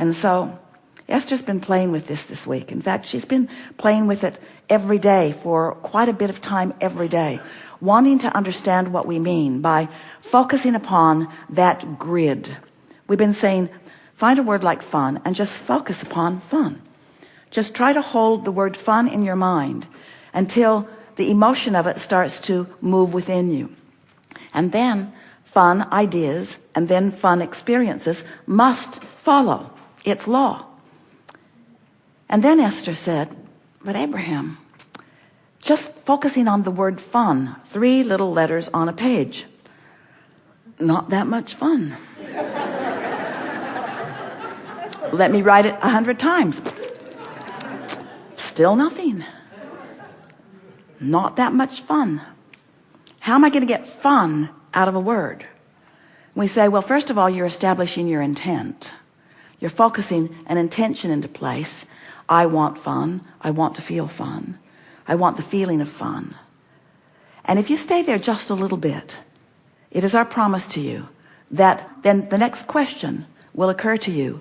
And so Esther's been playing with this week. In fact, she's been playing with it every day for quite a bit of time every day, wanting to understand what we mean by focusing upon that grid. We've been saying, find a word like fun and just focus upon fun. Just try to hold the word fun in your mind until the emotion of it starts to move within you. And then fun ideas and then fun experiences must follow. It's law. And then Esther said, but Abraham, just focusing on the word fun, 3 little letters on a page, not that much fun. Let me write it 100 times. Still nothing. Not that much fun. How am I going to get fun out of a word? We say, well, first of all, you're establishing your intent. You're focusing an intention into place. I want fun. I want to feel fun. I want the feeling of fun. And if you stay there just a little bit, it is our promise to you that then the next question will occur to you.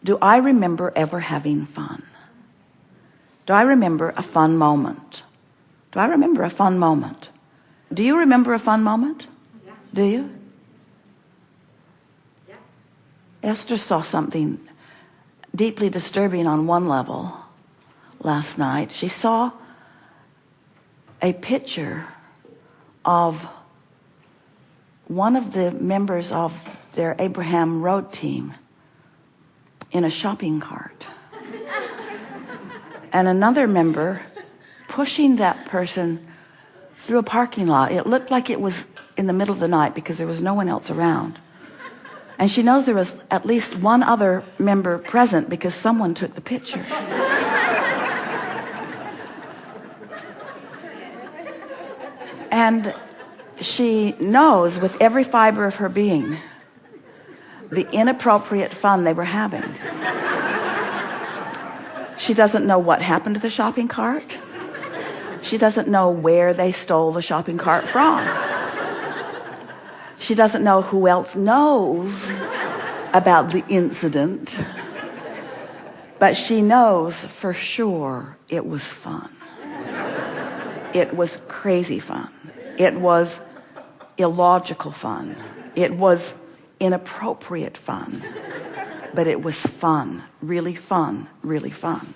Do I remember ever having fun? Do I remember a fun moment? Do I remember a fun moment? Do you remember a fun moment? Yeah. Do you? Yeah. Esther saw something deeply disturbing on one level last night. She saw a picture of one of the members of their Abraham road team in a shopping cart. And another member pushing that person through a parking lot. It looked like it was in the middle of the night because there was no one else around. And she knows there was at least one other member present because someone took the picture. And she knows with every fiber of her being the inappropriate fun they were having. She doesn't know what happened to the shopping cart. She doesn't know where they stole the shopping cart from. She doesn't know who else knows about the incident. But she knows for sure it was fun. It was crazy fun. It was illogical fun. It was inappropriate fun. But it was fun, really fun, really fun.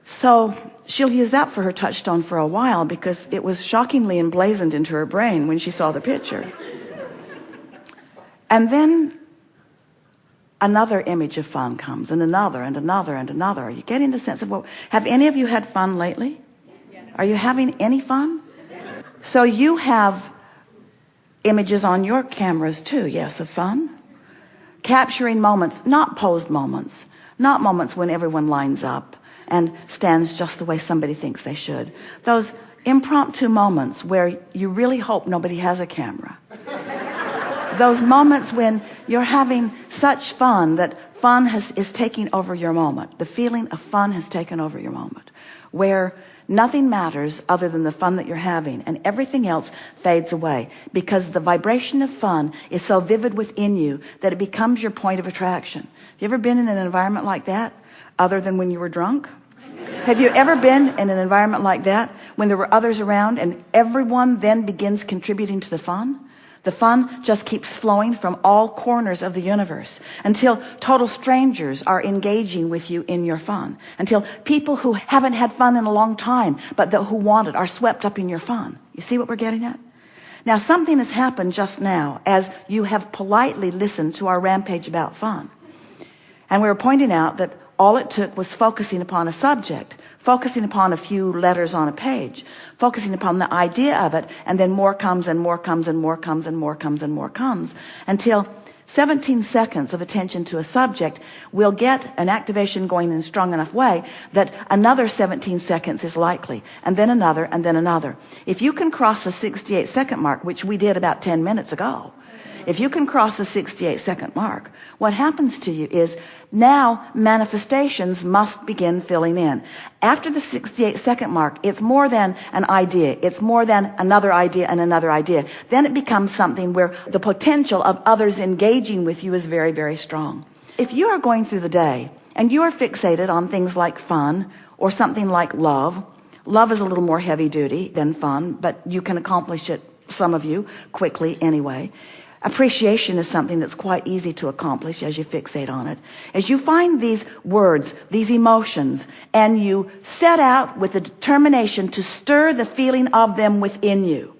So she'll use that for her touchstone for a while because it was shockingly emblazoned into her brain when she saw the picture. And then another image of fun comes, and another, and another, and another. Are you getting the sense of what? Have any of you had fun lately? Yes. Are you having any fun? Yes. So you have images on your cameras too, yes, of fun? Capturing moments, not posed moments, not moments when everyone lines up and stands just the way somebody thinks they should. Those impromptu moments where you really hope nobody has a camera. Those moments when you're having such fun that fun is taking over your moment. The feeling of fun has taken over your moment, where nothing matters other than the fun that you're having, and everything else fades away because the vibration of fun is so vivid within you that it becomes your point of attraction. Have you ever been in an environment like that other than when you were drunk? Have you ever been in an environment like that when there were others around and everyone then begins contributing to the fun? The fun just keeps flowing from all corners of the universe until total strangers are engaging with you in your fun, until people who haven't had fun in a long time but who want it are swept up in your fun. You see what we're getting at? Now something has happened just now as you have politely listened to our rampage about fun. And we were pointing out that all it took was focusing upon a subject, focusing upon a few letters on a page, focusing upon the idea of it, and then more comes and more comes and more comes and more comes and more comes until 17 seconds of attention to a subject will get an activation going in a strong enough way that another 17 seconds is likely, and then another, and then another. If you can cross the 68-second mark, which we did about 10 minutes ago, If you can cross the 68-second mark, what happens to you is now manifestations must begin filling in. After the 68-second mark, it's more than an idea. It's more than another idea and another idea. Then it becomes something where the potential of others engaging with you is very, very strong. If you are going through the day and you are fixated on things like fun or something like love, love is a little more heavy duty than fun, but you can accomplish it, some of you, quickly anyway. Appreciation is something that's quite easy to accomplish as you fixate on it. As you find these words, these emotions, and you set out with the determination to stir the feeling of them within you,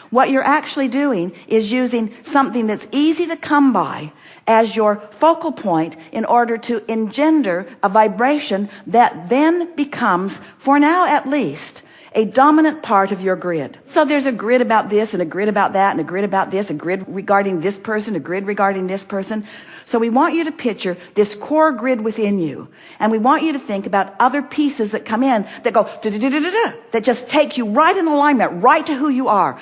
what you're actually doing is using something that's easy to come by as your focal point in order to engender a vibration that then becomes, for now at least, a dominant part of your grid. So there's a grid about this and a grid about that and a grid about this, a grid regarding this person, a grid regarding this person. So we want you to picture this core grid within you. And we want you to think about other pieces that come in that go da-da-da-da-da-da, that just take you right in alignment, right to who you are.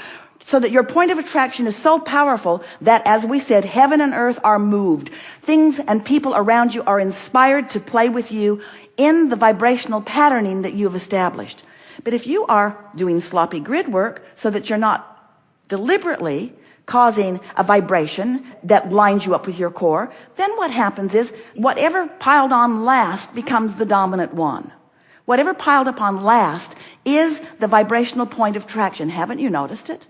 So that your point of attraction is so powerful that, as we said, heaven and earth are moved. Things and people around you are inspired to play with you in the vibrational patterning that you've established. But if you are doing sloppy grid work so that you're not deliberately causing a vibration that lines you up with your core, then what happens is whatever piled on last becomes the dominant one. Whatever piled upon last is the vibrational point of traction. Haven't you noticed it?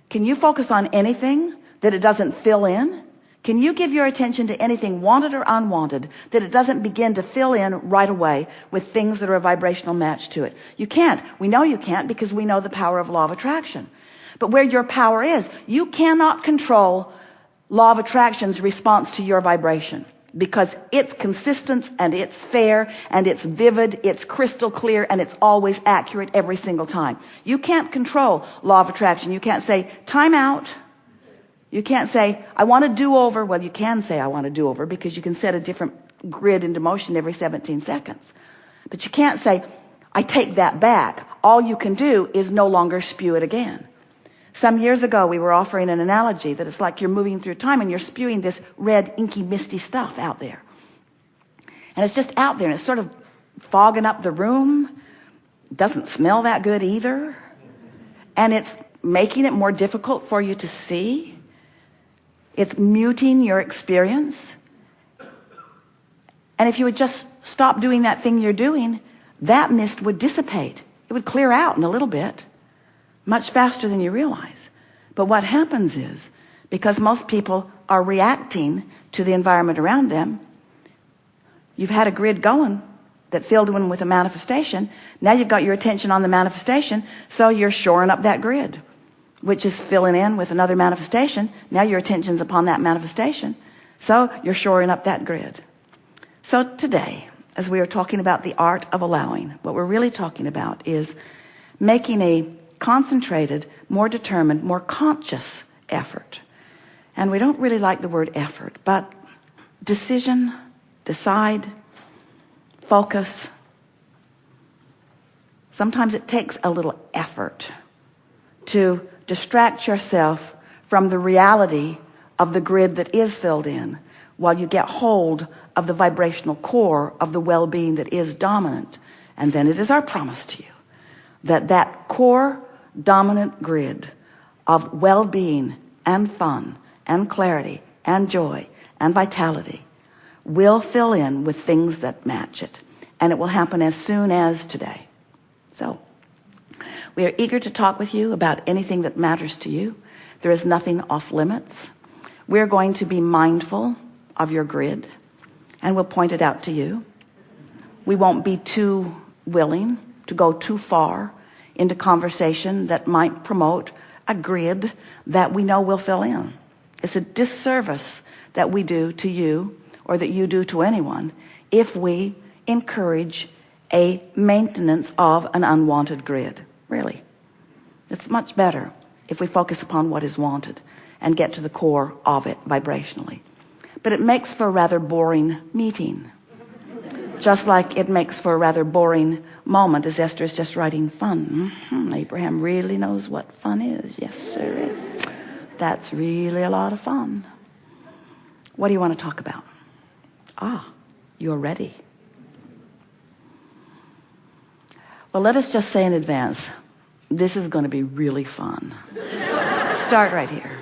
Can you focus on anything that it doesn't fill in? Can you give your attention to anything wanted or unwanted that it doesn't begin to fill in right away with things that are a vibrational match to it? You can't. We know you can't because we know the power of law of attraction. But where your power is, you cannot control law of attraction's response to your vibration because it's consistent and it's fair and it's vivid, it's crystal clear, and it's always accurate every single time. You can't control law of attraction. You can't say, time out. You can't say, I want to do over. Well, you can say, I want to do over, because you can set a different grid into motion every 17 seconds. But you can't say, I take that back. All you can do is no longer spew it again. Some years ago, we were offering an analogy that it's like you're moving through time and you're spewing this red, inky, misty stuff out there. And it's just out there and it's sort of fogging up the room. It doesn't smell that good either. And it's making it more difficult for you to see. It's muting your experience. And if you would just stop doing that thing you're doing, that mist would dissipate. It would clear out in a little bit, much faster than you realize. But what happens is, because most people are reacting to the environment around them, you've had a grid going that filled in with a manifestation. Now you've got your attention on the manifestation, so you're shoring up that grid, which is filling in with another manifestation. Now your attention's upon that manifestation, so you're shoring up that grid. So today, as we are talking about the art of allowing, what we're really talking about is making a concentrated, more determined, more conscious effort. And we don't really like the word effort, but decision, decide, focus. Sometimes it takes a little effort to distract yourself from the reality of the grid that is filled in while you get hold of the vibrational core of the well-being that is dominant. And then it is our promise to you that that core dominant grid of well-being and fun and clarity and joy and vitality will fill in with things that match it. And it will happen as soon as today. So we are eager to talk with you about anything that matters to you. There is nothing off limits. We're going to be mindful of your grid, and we'll point it out to you. We won't be too willing to go too far into conversation that might promote a grid that we know will fill in. It's a disservice that we do to you, or that you do to anyone, if we encourage a maintenance of an unwanted grid. Really. It's much better if we focus upon what is wanted and get to the core of it vibrationally. But it makes for a rather boring meeting. Just like it makes for a rather boring moment as Esther is just writing fun. Abraham really knows what fun is. Yes, sir. That's really a lot of fun. What do you want to talk about? You're ready. Well, let us just say in advance, this is going to be really fun. Start right here.